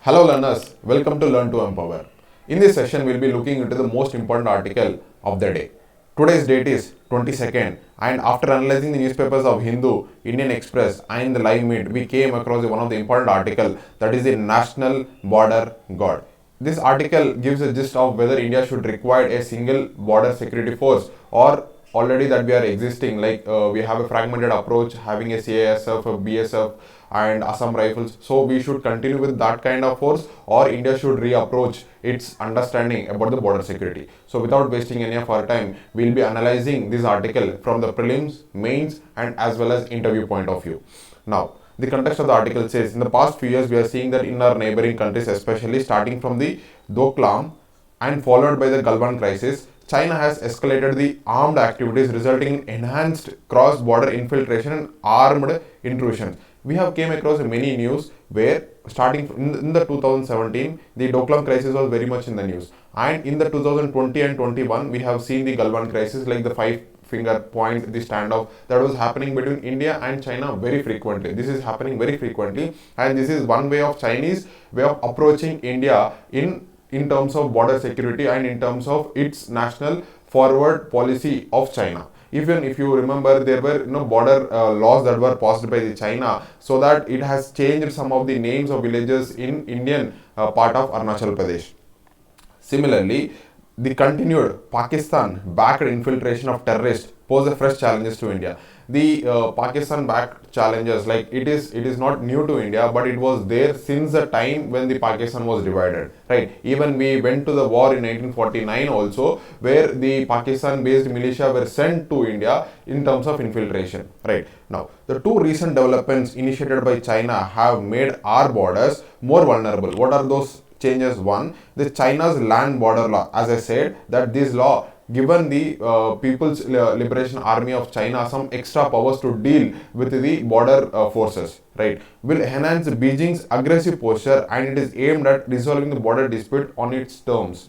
Hello learners, welcome to Learn to Empower. In this session, we'll be looking into the most important article of the day. Today's date is 22nd, and after analyzing the newspapers of Hindu, Indian Express and the Live Meet, we came across one of the important article, that is the National Border Guard. This article gives a gist of whether India should require a single border security force, or already that we are existing, like we have a fragmented approach having a CASF, a BSF and Assam rifles, so we should continue with that kind of force, or India should reapproach its understanding about the border security. So without wasting any of our time, we'll be analyzing this article from the prelims, mains and as well as interview point of view. Now, the context of the article says, in the past few years we are seeing that in our neighboring countries, especially starting from the Doklam and followed by the Galwan crisis, China has escalated the armed activities, resulting in enhanced cross-border infiltration and armed intrusion. We have came across many news where starting in the 2017, the Doklam crisis was very much in the news, and in the 2020 and 21 we have seen the Galwan crisis, like the five-finger point, the standoff that was happening between India and China very frequently. This is happening very frequently, and this is one way of Chinese way of approaching India in terms of border security and in terms of its national forward policy of China. Even if you remember, there were border laws that were passed by the China, so that it has changed some of the names of villages in Indian part of Arunachal Pradesh. Similarly, the continued Pakistan-backed infiltration of terrorists pose a fresh challenges to India. The Pakistan-backed challenges, like it is not new to India, but it was there since the time when the Pakistan was divided, right? Even we went to the war in 1949 also, where the Pakistan-based militia were sent to India in terms of infiltration, right? Now, the two recent developments initiated by China have made our borders more vulnerable. What are those changes? One, the China's land border law. As I said, that this law given the People's Liberation Army of China some extra powers to deal with the border forces, right, will enhance Beijing's aggressive posture, and it is aimed at resolving the border dispute on its terms.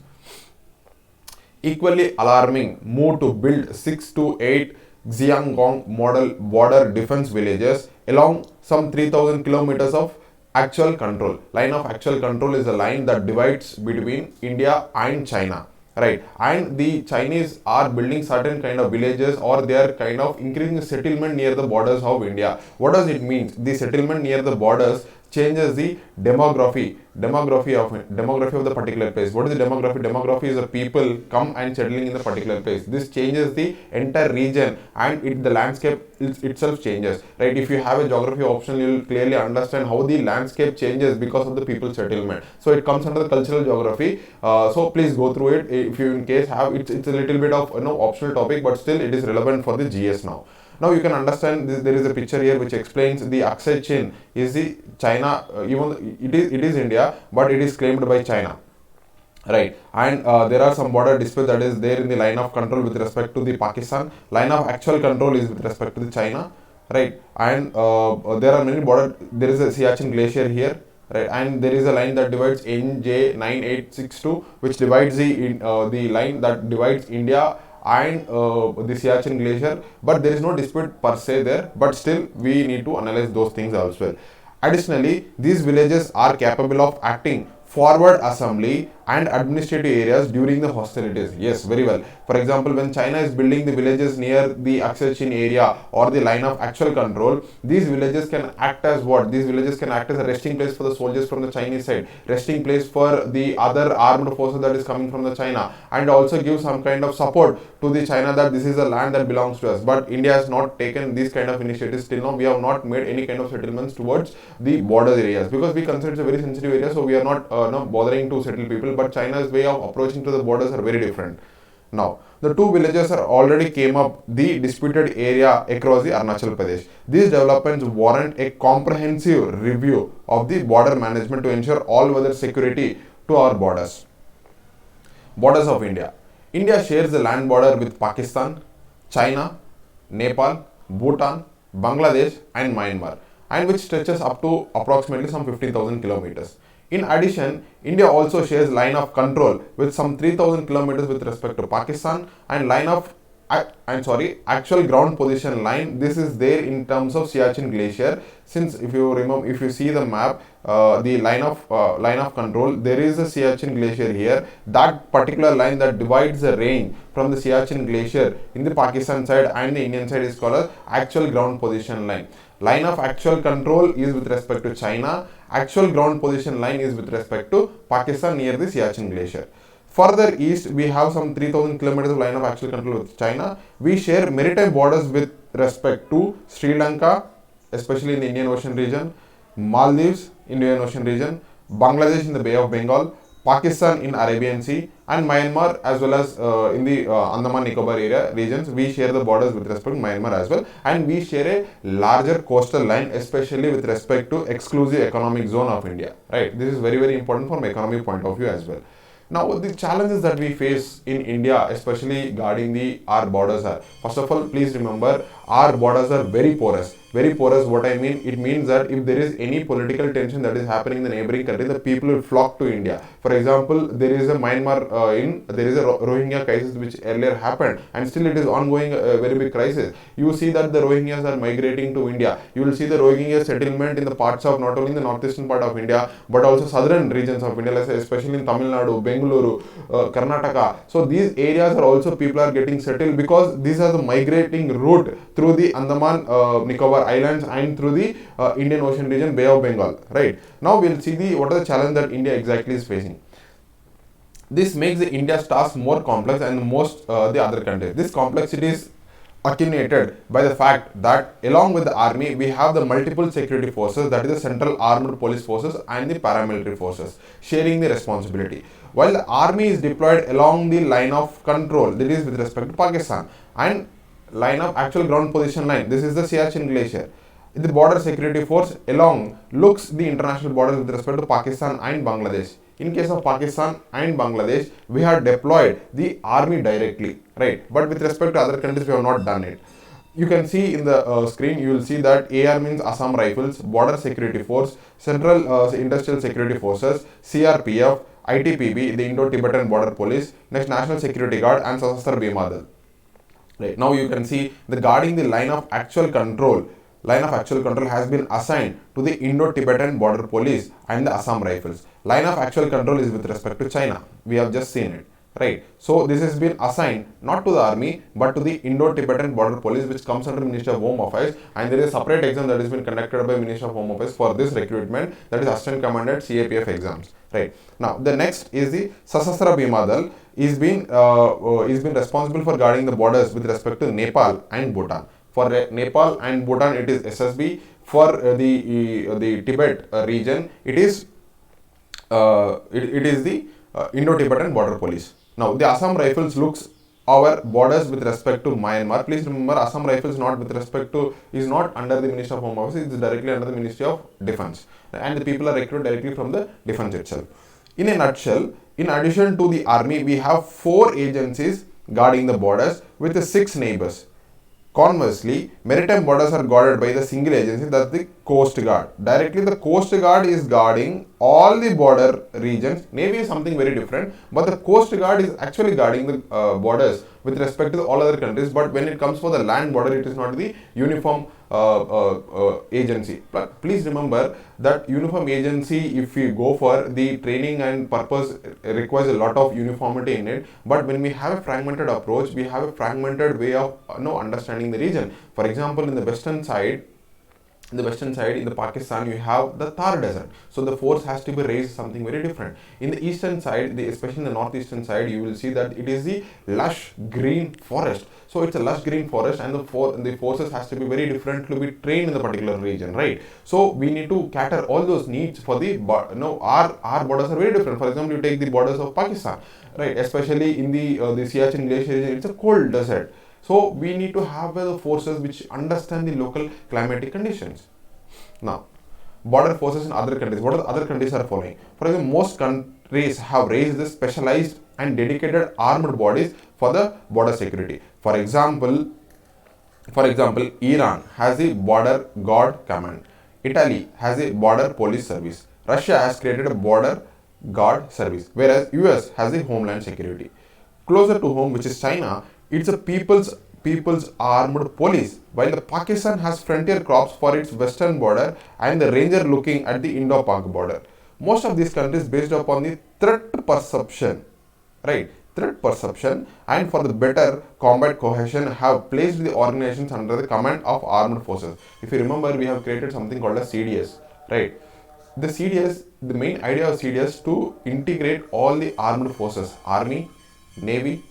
Equally alarming move to build 6 to 8 Xiangong model border defense villages along some 3000 kilometers of actual control. Line of actual control is a line that divides between India and China, right? And the Chinese are building certain kind of villages, or they are kind of increasing settlement near the borders of India. What does it mean? The settlement near the borders changes the demography of the particular place. What is the demography? Demography is the people come and settling in the particular place. This changes the entire region, and the landscape itself changes, right? If you have a geography option, you will clearly understand how the landscape changes because of the people settlement. So it comes under the cultural geography. So please go through it if you in case have it's a little bit of optional topic, but still it is relevant for the GS now. Now you can understand this. There is a picture here which explains the Aksai Chin is the China, even it is India, but it is claimed by China, right? And there are some border dispute that is there in the line of control with respect to the Pakistan. Line of actual control is with respect to the China, right? And there are many border. There is a Siachen glacier here, right? And there is a line that divides NJ9862, which divides the line that divides India and the Siachen glacier, but there is no dispute per se there, but still we need to analyze those things as well. Additionally, these villages are capable of acting forward assembly and administrative areas during the hostilities. Yes, very well. For example, when China is building the villages near the Aksai Chin area or the line of actual control, these villages can act as what? These villages can act as a resting place for the soldiers from the Chinese side, resting place for the other armed forces that is coming from the China, and also give some kind of support to the China that this is a land that belongs to us. But India has not taken these kind of initiatives till now. We have not made any kind of settlements towards the border areas because we consider it's a very sensitive area, so we are not bothering to settle people. But China's way of approaching to the borders are very different. Now, the two villages are already came up the disputed area across the Arunachal Pradesh. These developments warrant a comprehensive review of the border management to ensure all weather security to our borders. Borders of India. India shares the land border with Pakistan, China, Nepal, Bhutan, Bangladesh and Myanmar, and which stretches up to approximately some 15,000 kilometers. In addition, India also shares line of control with some 3000 kilometers with respect to Pakistan and line of actual ground position line. This is there in terms of Siachen Glacier. Since if you remember, if you see the map, the line of control, there is a Siachen Glacier here. That particular line that divides the range from the Siachen Glacier in the Pakistan side and the Indian side is called as actual ground position line. Line of actual control is with respect to China. Actual ground position line is with respect to Pakistan near the Siachen Glacier. Further east, we have some 3000 kilometers of line of actual control with China. We share maritime borders with respect to Sri Lanka, especially in the Indian Ocean region, Maldives, Indian Ocean region, Bangladesh in the Bay of Bengal, Pakistan in Arabian Sea, and Myanmar as well as in the Andaman Nicobar area regions. We share the borders with respect to Myanmar as well, and we share a larger coastal line, especially with respect to exclusive economic zone of India. Right? This is very important from economic point of view as well. Now, the challenges that we face in India, especially guarding our borders are, first of all, please remember, our borders are very porous. Very porous, what I mean, it means that if there is any political tension that is happening in the neighboring country, the people will flock to India. For example, there is a Myanmar, there is a Rohingya crisis which earlier happened, and still it is ongoing, a very big crisis. You see that the Rohingyas are migrating to India. You will see the Rohingya settlement in the parts of, not only in the northeastern part of India, but also southern regions of India, let's say especially in Tamil Nadu, Bengaluru, Karnataka. So these areas are also, people are getting settled because these are the migrating route through the Andaman Nicobar Islands and through the Indian Ocean region, Bay of Bengal. Right. Now we'll see what are the challenge that India exactly is facing. This makes the India's task more complex and most the other countries. This complexity is attenuated by the fact that along with the army, we have the multiple security forces, that is the central armed police forces and the paramilitary forces, sharing the responsibility. While the army is deployed along the line of control, that is with respect to Pakistan, and line of actual ground position line, this is the Siachen Glacier. The border security force along looks the international borders with respect to Pakistan and Bangladesh. In case of Pakistan and Bangladesh, we have deployed the army directly, right? But with respect to other countries, we have not done it. You can see in the screen, you will see that AR means Assam Rifles, Border Security Force, Central Industrial Security Forces, CRPF, ITPB, the Indo-Tibetan Border Police, next National Security Guard, and Sasastra Bhima Dal. Right. Now you can see the guarding the line of actual control. Line of actual control has been assigned to the Indo-Tibetan Border Police and the Assam Rifles. Line of actual control is with respect to China. We have just seen it. Right. So this has been assigned not to the army but to the Indo-Tibetan Border Police, which comes under Ministry of Home Affairs, and there is a separate exam that has been conducted by Ministry of Home Affairs for this recruitment, that is Assistant Commandant CAPF exams. Right. Now the next is the Sasastra Bhima Dal is been responsible for guarding the borders with respect to Nepal and Bhutan. For Nepal and Bhutan, it is SSB. For the Tibet region, it is the Indo-Tibetan Border Police. Now, the Assam Rifles looks our borders with respect to Myanmar. Please remember, Assam Rifles is not under the Ministry of Home Affairs, it is directly under the Ministry of Defence. And the people are recruited directly from the defence itself. In a nutshell, in addition to the army, we have 4 agencies guarding the borders with 6 neighbours. Conversely, maritime borders are guarded by the single agency, that is the Coast Guard. Directly, the Coast Guard is guarding all the border regions. Navy is something very different, but the Coast Guard is actually guarding the borders with respect to all other countries. But when it comes for the land border, it is not the uniform agency. But please remember that uniform agency, if we go for the training and purpose, requires a lot of uniformity in it. But when we have a fragmented approach, we have a fragmented way of understanding the region. For example, in the western side, in the Pakistan, you have the Thar desert, so the force has to be raised something very different. In the eastern side, especially in the northeastern side, you will see that it is the lush green forest. So it's a lush green forest, and the forces has to be very different to be trained in the particular region, right? So we need to cater all those needs for the our borders are very different. For example, you take the borders of Pakistan, right? Especially in the Siachen Glacier region, it's a cold desert. So we need to have the forces which understand the local climatic conditions. Now, border forces in other countries. What are the other countries are following? For example, most countries have raised the specialized and dedicated armed bodies for the border security. For example, Iran has the Border Guard Command. Italy has a Border Police Service. Russia has created a Border Guard Service, whereas US has the Homeland Security. Closer to home, which is China, It's a people's armed police. While the Pakistan has frontier crops for its western border and the ranger looking at the Indo-Pak border. Most of these countries based upon the threat perception, right? Threat perception and for the better combat cohesion have placed the organizations under the command of armed forces. If you remember, we have created something called as CDS, right? The CDS, the main idea of CDS to integrate all the armed forces, Army, Navy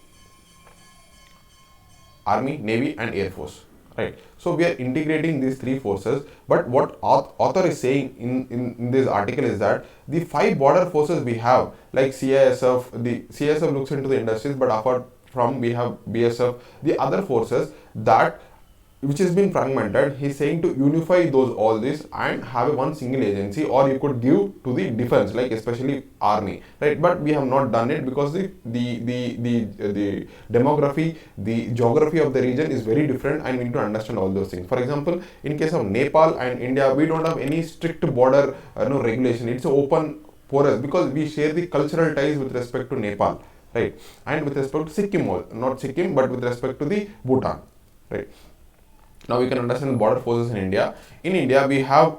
and Air Force, right? So we are integrating these three forces, but what author is saying in this article is that the five border forces we have, like CISF, the CISF looks into the industries, but apart from we have BSF, the other forces that which has been fragmented, he's saying to unify those all this and have a one single agency, or you could give to the defense, like especially army, right? But we have not done it because the demography, the geography of the region is very different and we need to understand all those things. For example, in case of Nepal and India, we don't have any strict border regulation. It's open porous because we share the cultural ties with respect to Nepal, right? And with respect to Sikkim, not Sikkim, but with respect to the Bhutan, right? Now we can understand the border forces in India. In India, we have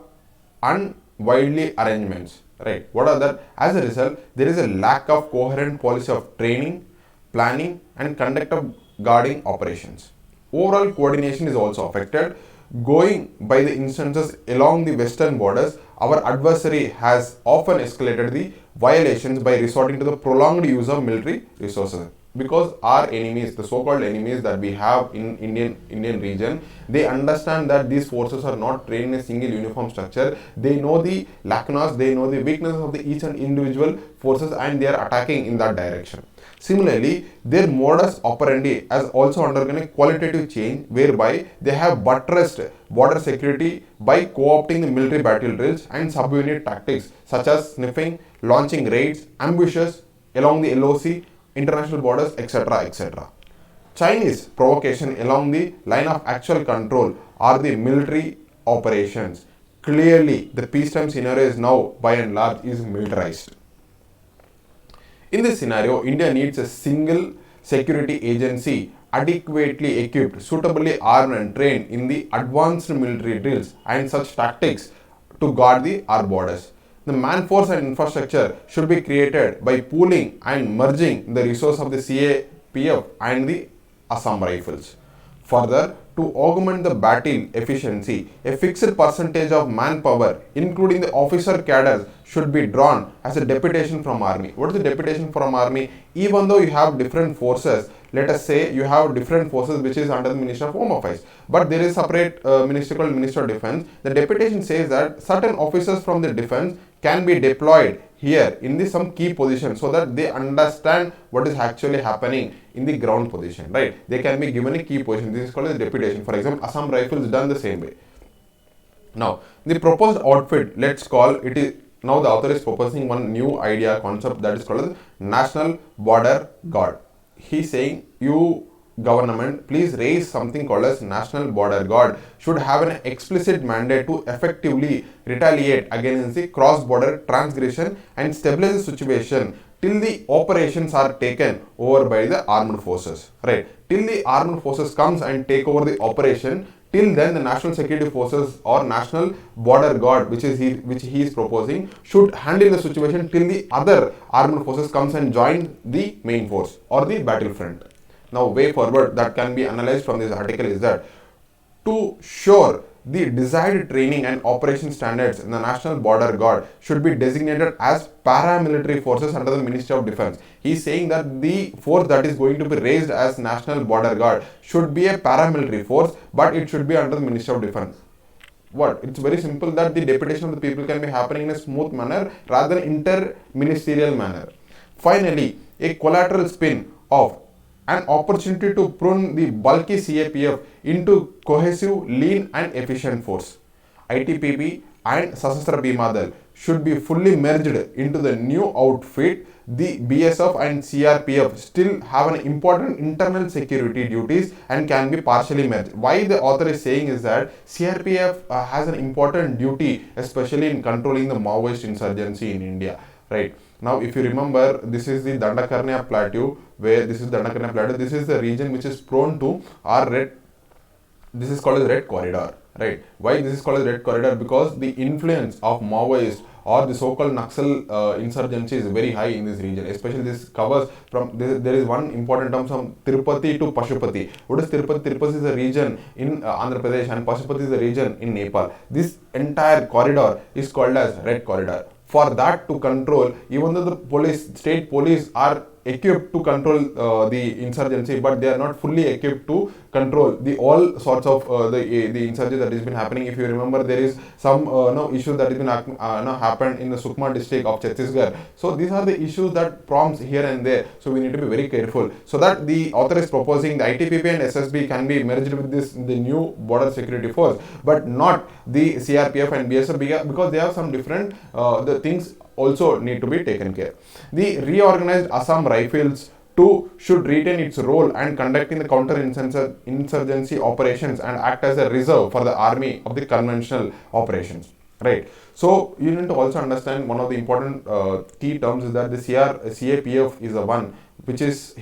unwieldy arrangements, right? What are that? As a result, there is a lack of coherent policy of training, planning, and conduct of guarding operations. Overall coordination is also affected. Going by the instances along the western borders, our adversary has often escalated the violations by resorting to the prolonged use of military resources. Because our enemies, the so-called enemies that we have in Indian region, they understand that these forces are not trained in a single uniform structure. They know the lacunas, they know the weaknesses of the each and individual forces, and they are attacking in that direction. Similarly, their modus operandi has also undergone a qualitative change whereby they have buttressed border security by co-opting the military battle drills and subunit tactics such as sniffing, launching raids, ambushes along the LOC, international borders, etc., etc. Chinese provocation along the line of actual control are the military operations. Clearly, the peacetime scenario is now by and large is militarized. In this scenario, India needs a single security agency adequately equipped, suitably armed and trained in the advanced military drills and such tactics to guard our borders. The man force and infrastructure should be created by pooling and merging the resource of the CAPF and the Assam Rifles. Further, to augment the battle efficiency, a fixed percentage of manpower, including the officer cadres, should be drawn as a deputation from army. What is the deputation from army? Even though you have different forces, let us say you have different forces which is under the Ministry of Home Affairs, but there is separate ministry called Ministry of Defense. The deputation says that certain officers from the defense can be deployed here in some key positions so that they understand what is actually happening in the ground position, right? They can be given a key position. This is called a deputation. For example, Assam Rifles done the same way. Now, the proposed outfit, let's call it is, now the author is proposing one new idea concept that is called National Border Guard. He's saying you government please raise something called as National Border Guard should have an explicit mandate to effectively retaliate against the cross-border transgression and stabilize the situation till the operations are taken over by the armed forces, right? Till the armed forces comes and take over the operation, till then the national security forces or National Border Guard which he is proposing should handle the situation till the other armed forces comes and join the main force or the battlefront. Now, way forward that can be analyzed from this article is that to sure the desired training and operation standards in the National Border Guard should be designated as paramilitary forces under the Ministry of Defense. He is saying that the force that is going to be raised as National Border Guard should be a paramilitary force, but it should be under the Ministry of Defense. What? It's very simple that the deputation of the people can be happening in a smooth manner rather than inter-ministerial manner. Finally, a collateral spin of an opportunity to prune the bulky CAPF into cohesive, lean and efficient force. ITPP and Sasastra Bhima Dal should be fully merged into the new outfit. The BSF and CRPF still have an important internal security duties and can be partially merged. Why the author is saying is that CRPF has an important duty, especially in controlling the Maoist insurgency in India. right? Now, if you remember, this is the Dandakarnya plateau, where this is Dandakarnya plateau. This is the region which is prone to our red. This is called as red corridor, right? Why this is called as red corridor? Because the influence of Maoist or the so-called Naxal insurgency is very high in this region. Especially this covers from there is one important term from Tirupati to Pashupati. What is Tirupati? Tirupati is a region in Andhra Pradesh, and Pashupati is a region in Nepal. This entire corridor is called as red corridor. For that to control, even though the state police are equipped to control the insurgency, but they are not fully equipped to control the all sorts of the insurgency that has been happening. If you remember, there is some no issue that has been happened in the Sukma district of Chhattisgarh. So these are the issues that prompts here and there. So we need to be very careful. So that the author is proposing the ITPP and SSB can be merged with the new border security force, but not the CRPF and BSF, because they have some different the things also need to be taken care. The reorganized Assam Rifles too should retain its role and conducting the counter-insurgency operations and act as a reserve for the army of the conventional operations. Right. So you need to also understand one of the important key terms is that the CAPF is the one which is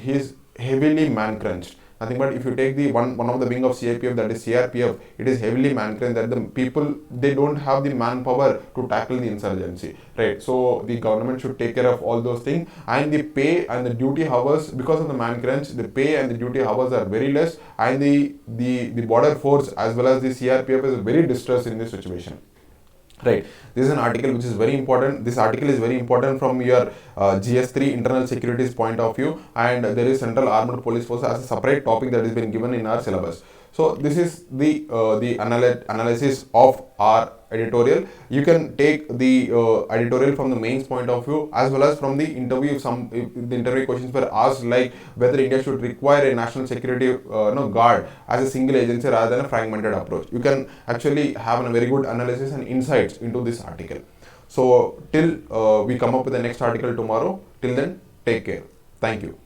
heavily man crunched. Nothing but if you take the one of the wing of CAPF, that is CRPF, it is heavily man crunched, that the people, they don't have the manpower to tackle the insurgency, right? So the government should take care of all those things, and the pay and the duty hours, because of the man crunch, the pay and the duty hours are very less, and the border force as well as the CRPF is very distressed in this situation. Right. This is an article which is very important. This article is very important from your GS3 internal securities point of view, and there is Central Armed Police Force as a separate topic that has been given in our syllabus. So this is the analysis of our editorial. You can take the editorial from the mains point of view as well as from the interview. If the interview questions were asked like whether India should require a national security guard as a single agency rather than a fragmented approach. You can actually have a very good analysis and insights into this article. So till we come up with the next article tomorrow, till then, take care. Thank you.